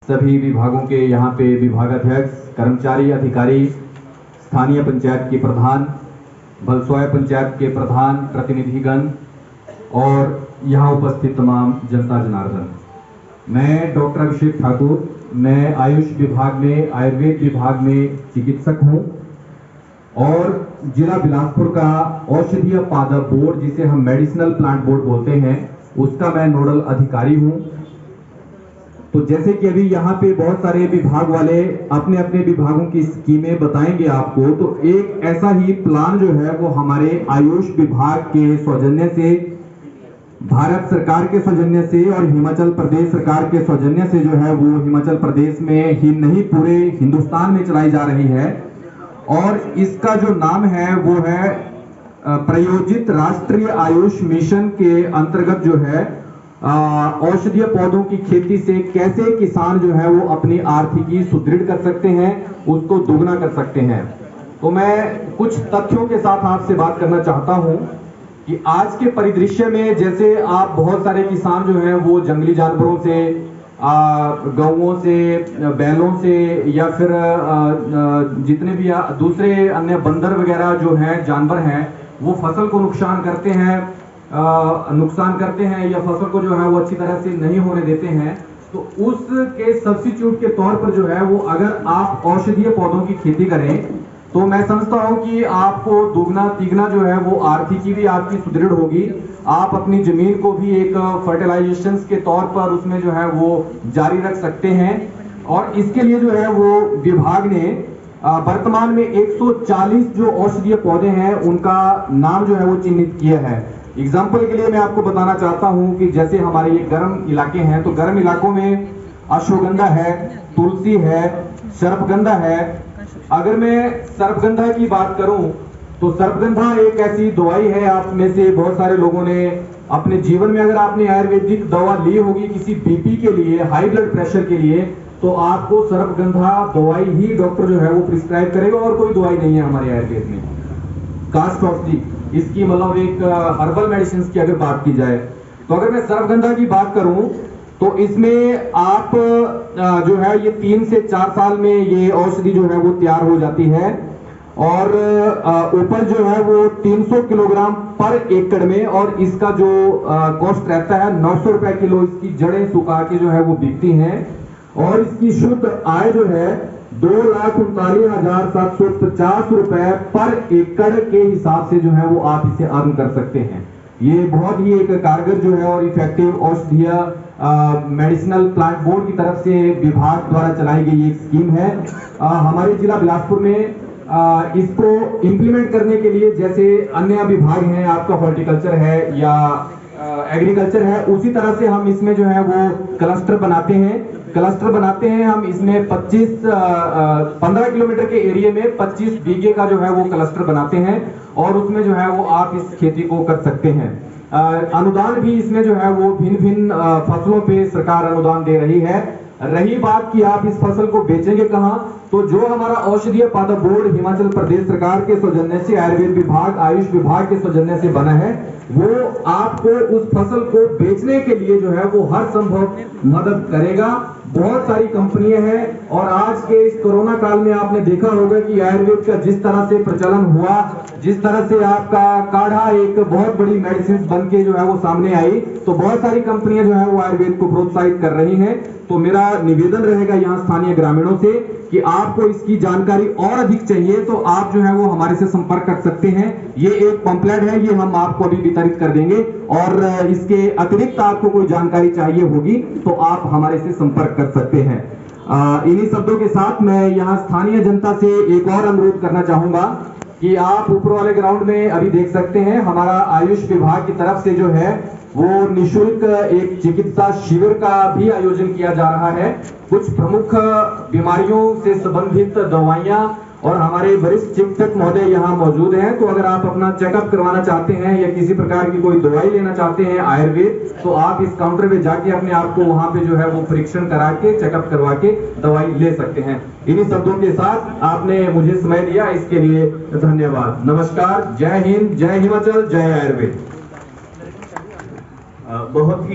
सभी विभागों के यहाँ पे विभागाध्यक्ष, कर्मचारी, अधिकारी, स्थानीय पंचायत के प्रधान, भलसोया पंचायत के प्रधान, प्रतिनिधिगण और यहाँ उपस्थित तमाम जनता जनार्दन। मैं डॉक्टर अभिषेक ठाकुर, मैं आयुष विभाग में, आयुर्वेद विभाग में चिकित्सक हूँ और जिला बिलासपुर का औषधीय पादप बोर्ड, जिसे हम मेडिसिनल प्लांट बोर्ड बोलते हैं, उसका मैं नोडल अधिकारी हूँ। तो जैसे कि अभी यहाँ पे बहुत सारे विभाग वाले अपने अपने विभागों की स्कीमें बताएंगे आपको, तो एक ऐसा ही प्लान जो है वो हमारे आयुष विभाग के सौजन्य से, भारत सरकार के सौजन्य से और हिमाचल प्रदेश सरकार के सौजन्य से जो है वो हिमाचल प्रदेश में ही नहीं पूरे हिंदुस्तान में चलाई जा रही है। और इसका जो नाम है वो है प्रायोजित राष्ट्रीय आयुष मिशन के अंतर्गत जो है औषधीय पौधों की खेती से कैसे किसान जो है वो अपनी आर्थिकी सुदृढ़ कर सकते हैं, उसको दोगुना कर सकते हैं। तो मैं कुछ तथ्यों के साथ आपसे बात करना चाहता हूं कि आज के परिदृश्य में जैसे आप बहुत सारे किसान जो हैं वो जंगली जानवरों से, गौओं से, बैलों से या फिर जितने भी दूसरे अन्य बंदर वगैरह जो हैं जानवर हैं वो फसल को नुकसान करते हैं या फसल को जो है वो अच्छी तरह से नहीं होने देते हैं, तो उसके सब्स्टिट्यूट के तौर पर जो है वो अगर आप औषधीय पौधों की खेती करें तो मैं समझता हूं कि आपको दुगना तिगना जो है वो आर्थिकी भी आपकी सुदृढ़ होगी। आप अपनी जमीन को भी एक फर्टिलाइजेशन के तौर पर उसमें जो है वो जारी रख सकते हैं। और इसके लिए जो है वो विभाग ने वर्तमान में 140 जो औषधीय पौधे हैं उनका नाम जो है वो चिन्हित किया है। एग्जाम्पल के लिए मैं आपको बताना चाहता हूं कि जैसे हमारे ये गर्म इलाके हैं, तो गर्म इलाकों में अश्वगंधा है, तुलसी है, सर्पगंधा है। अगर मैं सर्पगंधा की बात करूं तो सर्पगंधा एक ऐसी दवाई है, आप में से बहुत सारे लोगों ने अपने जीवन में अगर आपने आयुर्वेदिक दवा ली होगी किसी बीपी के लिए, हाई ब्लड प्रेशर के लिए, तो आपको सर्पगंधा दवाई ही डॉक्टर जो है वो प्रिस्क्राइब करेगा और कोई दवाई नहीं है हमारे आयुर्वेद में। कास्टॉक्सी इसकी मतलब एक हर्बल मेडिसिन की अगर बात की जाए, तो अगर मैं सर्पगंधा की बात करूं तो इसमें आप जो है ये 3 से 4 साल में ये औषधि जो है वो तैयार हो जाती है और ऊपर जो है वो 300 किलोग्राम पर एकड़ में, और इसका जो कॉस्ट रहता है 900 रुपए किलो। इसकी जड़ें सुखा के जो है वो बिकती हैं और इसकी शुद्ध आय जो है 2,39,750 रुपए पर एकड़ के हिसाब से जो है वो आप इसे अर्न कर सकते हैं। ये बहुत ही एक कारगर जो है और इफेक्टिव औषधीय मेडिसिनल प्लांट बोर्ड की तरफ से विभाग द्वारा चलाई गई एक स्कीम है। हमारे जिला बिलासपुर में इसको इंप्लीमेंट करने के लिए जैसे अन्य विभाग हैं, आपका हॉर्टिकल्चर है या एग्रीकल्चर है, उसी तरह से हम इसमें जो है वो क्लस्टर बनाते हैं। हम इसमें 15 किलोमीटर के एरिया में 25 बीघे का जो है वो क्लस्टर बनाते हैं और उसमें जो है वो आप इस खेती को कर सकते हैं। अनुदान भी इसमें जो है वो भिन्न फसलों पे सरकार अनुदान दे रही है। रही बात कि आप इस फसल को बेचेंगे कहां, तो जो हमारा औषधीय पादप बोर्ड हिमाचल प्रदेश सरकार के सौजन्य से, आयुर्वेद विभाग, आयुष विभाग के सौजन्य से बना है, वो आपको उस फसल को बेचने के लिए जो है वो हर संभव मदद करेगा। बहुत सारी कंपनियां हैं और आज के इस कोरोना काल में आपने देखा होगा कि आयुर्वेद का जिस तरह से प्रचलन हुआ, जिस तरह से आपका काढ़ा एक बहुत बड़ी मेडिसिन बन के जो है वो सामने आई, तो बहुत सारी कंपनियां जो है वो आयुर्वेद को प्रोत्साहित कर रही हैं। तो मेरा निवेदन रहेगा यहाँ स्थानीय ग्रामीणों से कि आपको इसकी जानकारी और अधिक चाहिए तो आप जो है वो हमारे से संपर्क कर सकते हैं। ये एक पंपलेट है, ये हम आपको अभी वितरित कर देंगे और इसके अतिरिक्त आपको कोई जानकारी चाहिए होगी तो आप हमारे से संपर्क कर सकते हैं। इन्हीं शब्दों के साथ मैं यहाँ स्थानीय जनता से एक और अनुरोध करना चाहूंगा कि आप ऊपर वाले ग्राउंड में अभी देख सकते हैं हमारा आयुष विभाग की तरफ से जो है वो निःशुल्क एक चिकित्सा शिविर का भी आयोजन किया जा रहा है। कुछ प्रमुख बीमारियों से संबंधित दवाइयां और हमारे वरिष्ठ चिकित्सक महोदय यहाँ मौजूद हैं। तो अगर आप अपना चेकअप करवाना चाहते हैं या किसी प्रकार की कोई दवाई लेना चाहते हैं आयुर्वेद, तो आप इस काउंटर पे जाके अपने आप को वहां पे जो है वो परीक्षण करा के, चेकअप करवा के दवाई ले सकते हैं। इन्हीं शब्दों के साथ आपने मुझे समय दिया, इसके लिए धन्यवाद। नमस्कार, जय हिंद, जय हिमाचल, जय आयुर्वेद। बहुत ही